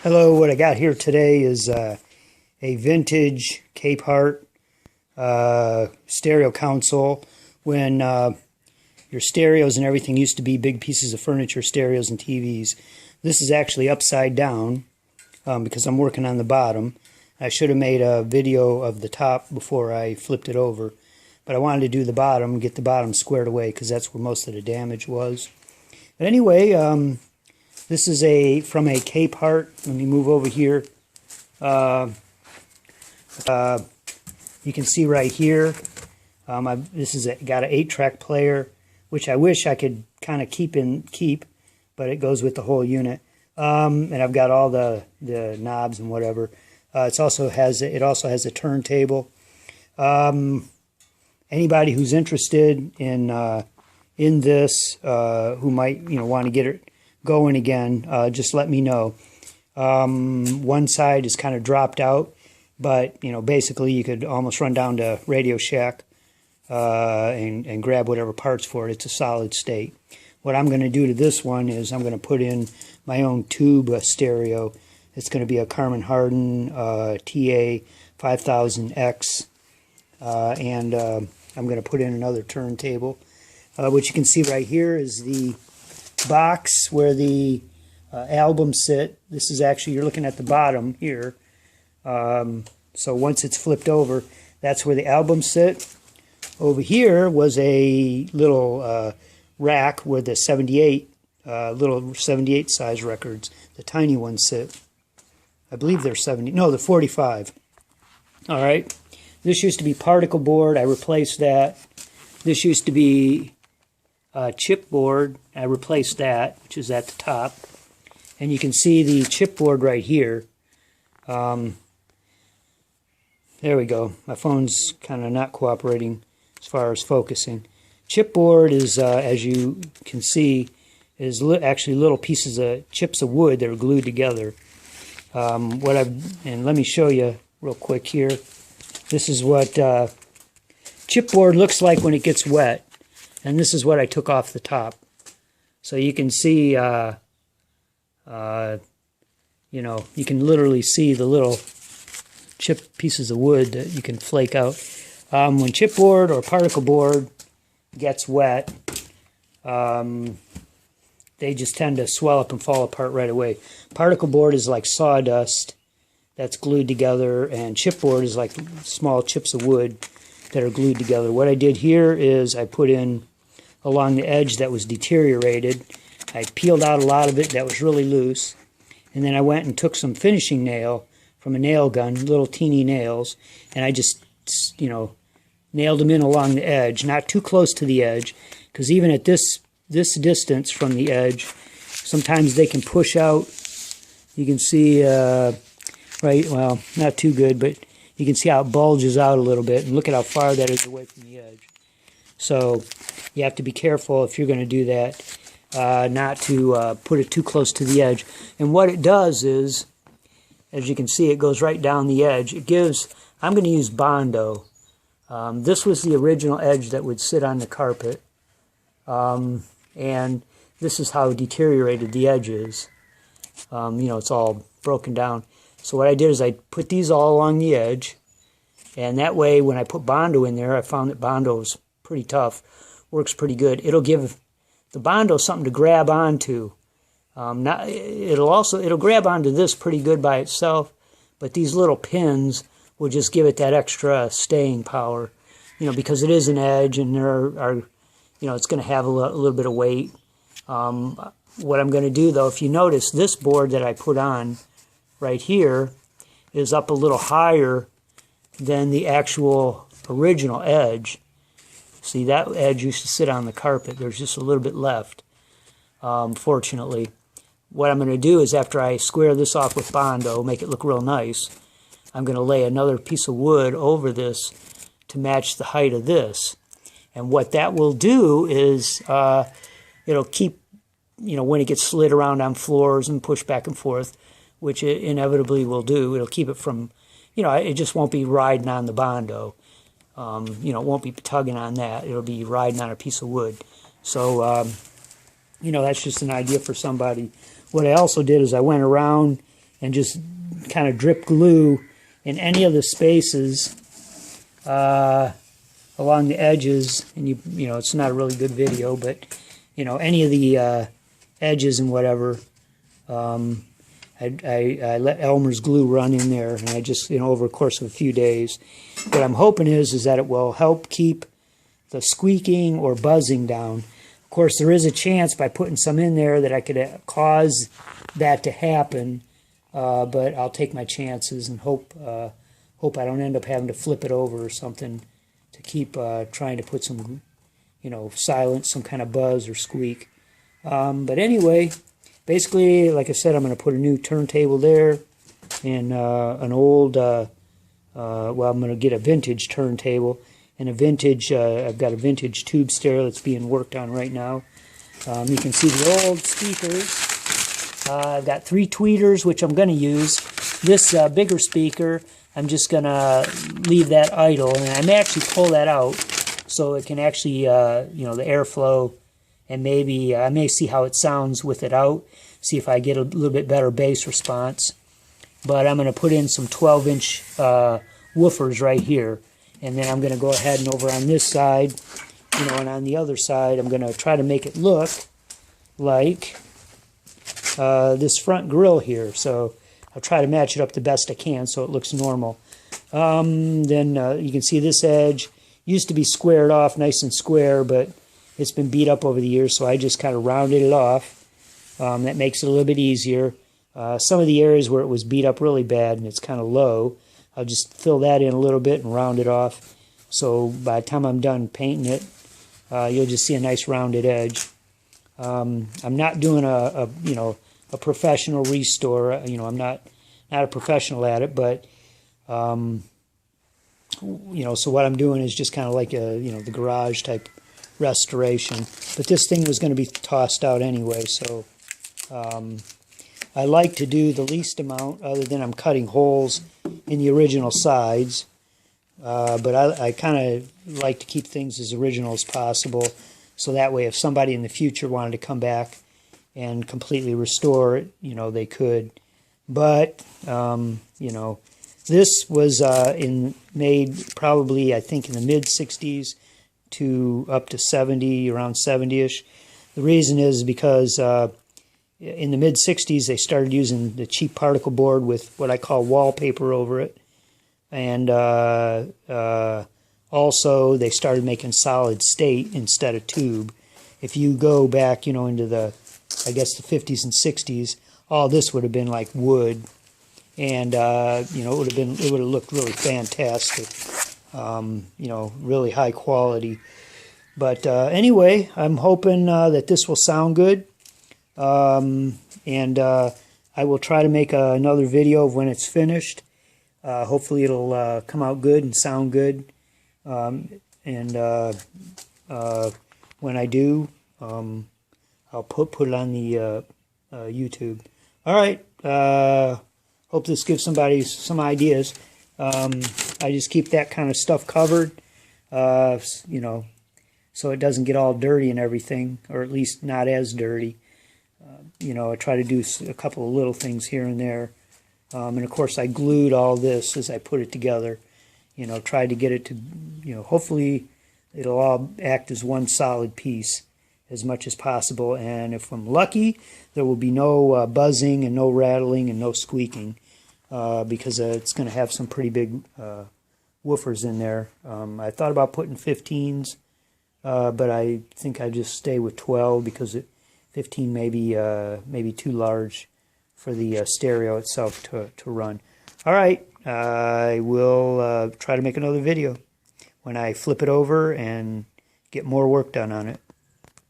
Hello, what I got here today is a vintage Capehart stereo console. When your stereos and everything used to be big pieces of furniture, stereos and TVs. This is actually upside down because I'm working on the bottom. I should have made a video of the top before I flipped it over, but I wanted to do the bottom, get the bottom squared away because that's where most of the damage was. But anyway, this is from a Capehart. Let me move over here. You can see right here, this is got an 8-track player, which I wish I could kind of keep, but it goes with the whole unit. And I've got all the knobs and whatever. It also has a turntable. Anybody who's interested in this, who might want to get it going again, just let me know. One side is kind of dropped out, but basically you could almost run down to Radio Shack and grab whatever parts for it. It's a solid state. What I'm going to do to this one is I'm going to put in my own tube stereo. It's going to be a Carmen Hardin TA 5000X, and I'm going to put in another turntable. What you can see right here is the box where the albums sit. This is actually, you're looking at the bottom here. So once it's flipped over, that's where the albums sit. Over here was a little rack where the 78, little 78 size records, the tiny ones sit. I believe they're 70, no, they're 45. All right. This used to be particle board. I replaced that. This used to be chipboard. I replaced that, which is at the top. And you can see the chipboard right here. There we go. My phone's kind of not cooperating as far as focusing. Chipboard is, as you can see, is actually little pieces of chips of wood that are glued together. And let me show you real quick here. This is what chipboard looks like when it gets wet. And this is what I took off the top. So you can see, you can literally see the little chip pieces of wood that you can flake out. When chipboard or particle board gets wet, they just tend to swell up and fall apart right away. Particle board is like sawdust that's glued together, and chipboard is like small chips of wood that are glued together. What I did here is I put in along the edge that was deteriorated. I peeled out a lot of it that was really loose, and then I went and took some finishing nail from a nail gun, little teeny nails, and I just, nailed them in along the edge, not too close to the edge, because even at this distance from the edge, sometimes they can push out. You can see, well, not too good, but you can see how it bulges out a little bit, and look at how far that is away from the edge. So you have to be careful if you're going to do that, not to put it too close to the edge. And what it does is, as you can see, it goes right down the edge. It gives, I'm going to use Bondo. This was the original edge that would sit on the carpet. And this is how deteriorated the edge is. It's all broken down. So what I did is I put these all along the edge, and that way when I put Bondo in there, I found that Bondo is pretty tough, works pretty good. It'll give the Bondo something to grab onto. It'll grab onto this pretty good by itself, but these little pins will just give it that extra staying power, because it is an edge, and there are it's going to have a little bit of weight. What I'm going to do, though, if you notice, this board that I put on right here is up a little higher than the actual original edge. See, that edge used to sit on the carpet. There's just a little bit left, fortunately. What I'm going to do is, after I square this off with Bondo, make it look real nice, I'm going to lay another piece of wood over this to match the height of this. And what that will do is it'll keep, when it gets slid around on floors and pushed back and forth, which it inevitably will do, it'll keep it from, it just won't be riding on the Bondo. It won't be tugging on that. It'll be riding on a piece of wood. So, that's just an idea for somebody. What I also did is I went around and just kind of drip glue in any of the spaces along the edges. And you know, it's not a really good video, but you know, any of the edges and whatever. I let Elmer's glue run in there, and I just, you know, over the course of a few days. What I'm hoping is that it will help keep the squeaking or buzzing down. Of course, there is a chance by putting some in there that I could cause that to happen, but I'll take my chances and hope I don't end up having to flip it over or something to keep trying to put some, you know, silence, some kind of buzz or squeak. But anyway, basically, like I said, I'm going to put a new turntable there and an old, well, I'm going to get a vintage turntable and a vintage, I've got a vintage tube stereo that's being worked on right now. You can see the old speakers. I've got 3 tweeters, which I'm going to use. This bigger speaker, I'm just going to leave that idle, and I may actually pull that out so it can actually, you know, the airflow, and maybe I may see how it sounds with it out, see if I get a little bit better bass response. But I'm going to put in some 12-inch woofers right here, and then I'm going to go ahead and over on this side, you know, and on the other side, I'm going to try to make it look like this front grill here. So I'll try to match it up the best I can so it looks normal. Then you can see this edge used to be squared off nice and square, but it's been beat up over the years, so I just kind of rounded it off. That makes it a little bit easier. Some of the areas where it was beat up really bad and it's kind of low, I'll just fill that in a little bit and round it off. So by the time I'm done painting it, you'll just see a nice rounded edge. I'm not doing a you know, a professional restore. You know, I'm not a professional at it, but you know, so what I'm doing is just kind of like a, you know, the garage type restoration. But this thing was going to be tossed out anyway, so I like to do the least amount other than I'm cutting holes in the original sides. But I kind of like to keep things as original as possible, so that way if somebody in the future wanted to come back and completely restore it, you know, they could. But you know, this was made probably, I think, in the mid-60s to up to 70, around 70-ish. The reason is because in the mid-60s they started using the cheap particle board with what I call wallpaper over it. And also they started making solid state instead of tube. If you go back, you know, into the, I guess, the 50s and 60s, all this would have been like wood. And, you know, it would have looked really fantastic. You know, really high quality. But anyway, I'm hoping that this will sound good. And I will try to make another video of when it's finished. Hopefully it'll come out good and sound good. And when I do, I'll put it on the YouTube. All right. Hope this gives somebody some ideas. I just keep that kind of stuff covered, you know, so it doesn't get all dirty and everything, or at least not as dirty. You know, I try to do a couple of little things here and there. And of course I glued all this as I put it together. You know, tried to get it to, you know, hopefully it'll all act as one solid piece as much as possible. And if I'm lucky, there will be no buzzing and no rattling and no squeaking, because it's going to have some pretty big woofers in there. I thought about putting 15s, but I think I just stay with 12 because 15 may be too large for the stereo itself to run. All right, I will try to make another video when I flip it over and get more work done on it.